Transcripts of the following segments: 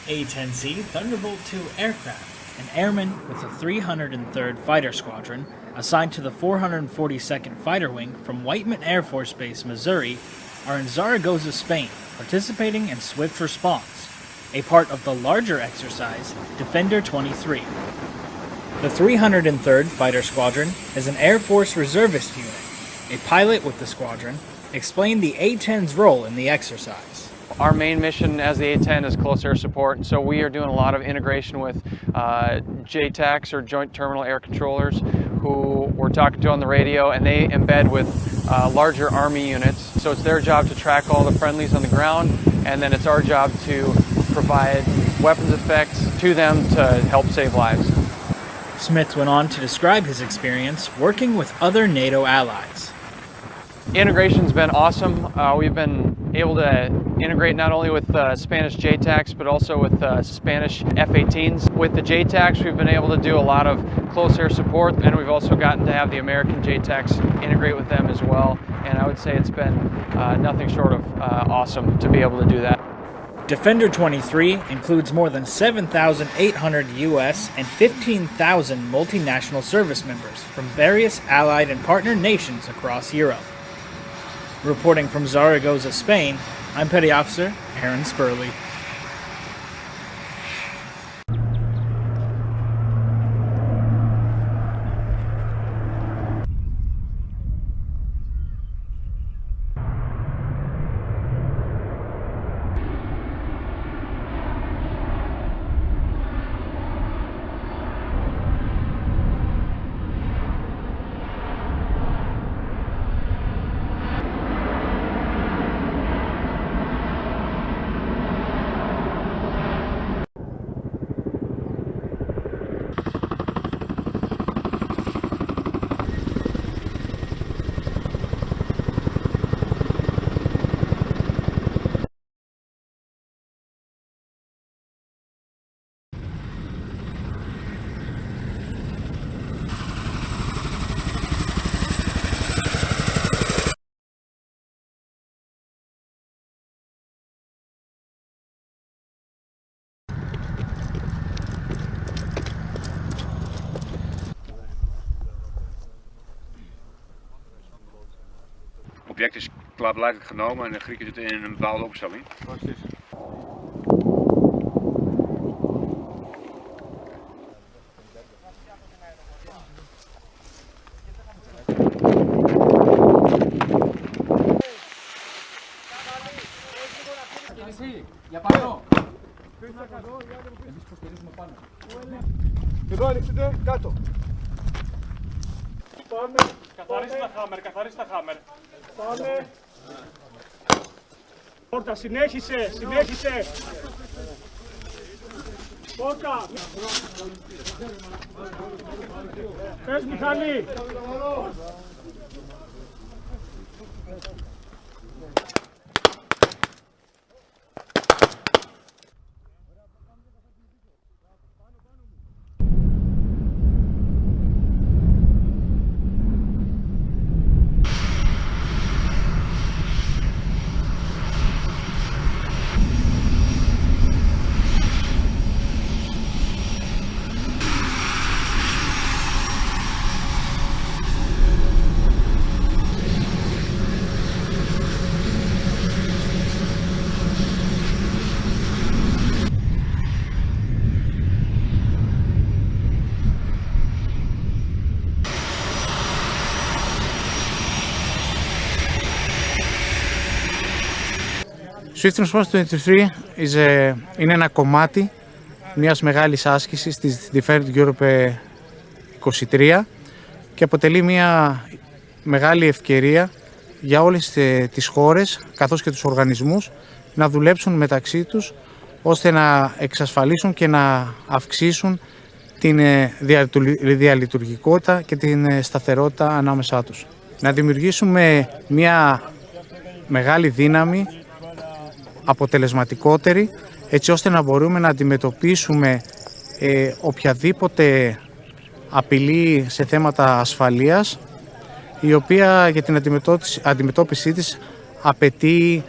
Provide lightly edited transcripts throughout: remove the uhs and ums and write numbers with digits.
A-10C Thunderbolt II aircraft, an airman with the 303rd Fighter Squadron, assigned to the 442nd Fighter Wing from Whiteman Air Force Base, Missouri, are in Zaragoza, Spain, participating in swift response, a part of the larger exercise Defender 23. The 303rd Fighter Squadron is an Air Force reservist unit. A pilot with the squadron explained the A-10's role in the exercise. Our main mission as the A-10 is close air support, so we are doing a lot of integration with JTACs, or Joint Terminal Air Controllers, who we're talking to on the radio, and they embed with larger Army units. So it's their job to track all the friendlies on the ground, and then it's our job to provide weapons effects to them to help save lives. Smith went on to describe his experience working with other NATO allies. Integration's been awesome. We've been able to integrate not only with Spanish JTACs, but also with Spanish F-18s. With the JTACs, we've been able to do a lot of close air support, and we've also gotten to have the American JTACs integrate with them as well. And I would say it's been nothing short of awesome to be able to do that. Defender 23 includes more than 7,800 U.S. and 15,000 multinational service members from various allied and partner nations across Europe. Reporting from Zaragoza, Spain, I'm Petty Officer Aaron Sperle. object is klaarblijkelijk genomen en de Grieken zitten in een bepaalde opstelling. Εδώ ανοίξτε, κάτω. Πάμε. Καθαρίστε τα χάμερ, καθαρίστε τα χάμερ. Πάμε. Πόρτα, συνέχισε, συνέχισε. Πόρτα. Πες μηχανή. Swift Response 23 είναι ένα κομμάτι μιας μεγάλης άσκησης της Defend Europe 23 και αποτελεί μια μεγάλη ευκαιρία για όλες τις χώρες καθώς και τους οργανισμούς να δουλέψουν μεταξύ τους ώστε να εξασφαλίσουν και να αυξήσουν την διαλειτουργικότητα και την σταθερότητα ανάμεσά τους. Να δημιουργήσουμε μια μεγάλη δύναμη αποτελεσματικότερη, έτσι ώστε να μπορούμε να αντιμετωπίσουμε οποιαδήποτε απειλή σε θέματα ασφαλείας, η οποία για την αντιμετώπιση της απαιτεί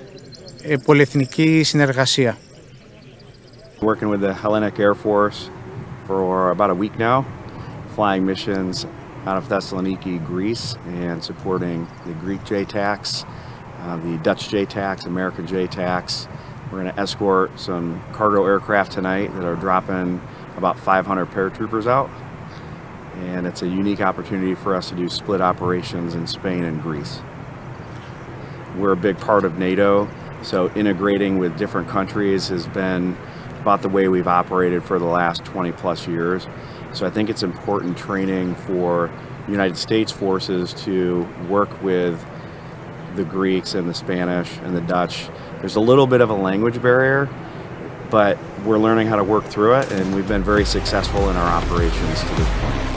πολυεθνική συνεργασία. Working with the Hellenic Air Force for about a week now, flying missions out of Thessaloniki, Greece, and supporting the Greek JTACs, the Dutch JTACs, American JTACs. We're going to escort some cargo aircraft tonight that are dropping about 500 paratroopers out. And it's a unique opportunity for us to do split operations in Spain and Greece. We're a big part of NATO, so integrating with different countries has been about the way we've operated for the last 20 plus years. So I think it's important training for United States forces to work with the Greeks and the Spanish and the Dutch. There's a little bit of a language barrier, but we're learning how to work through it, and we've been very successful in our operations to this point.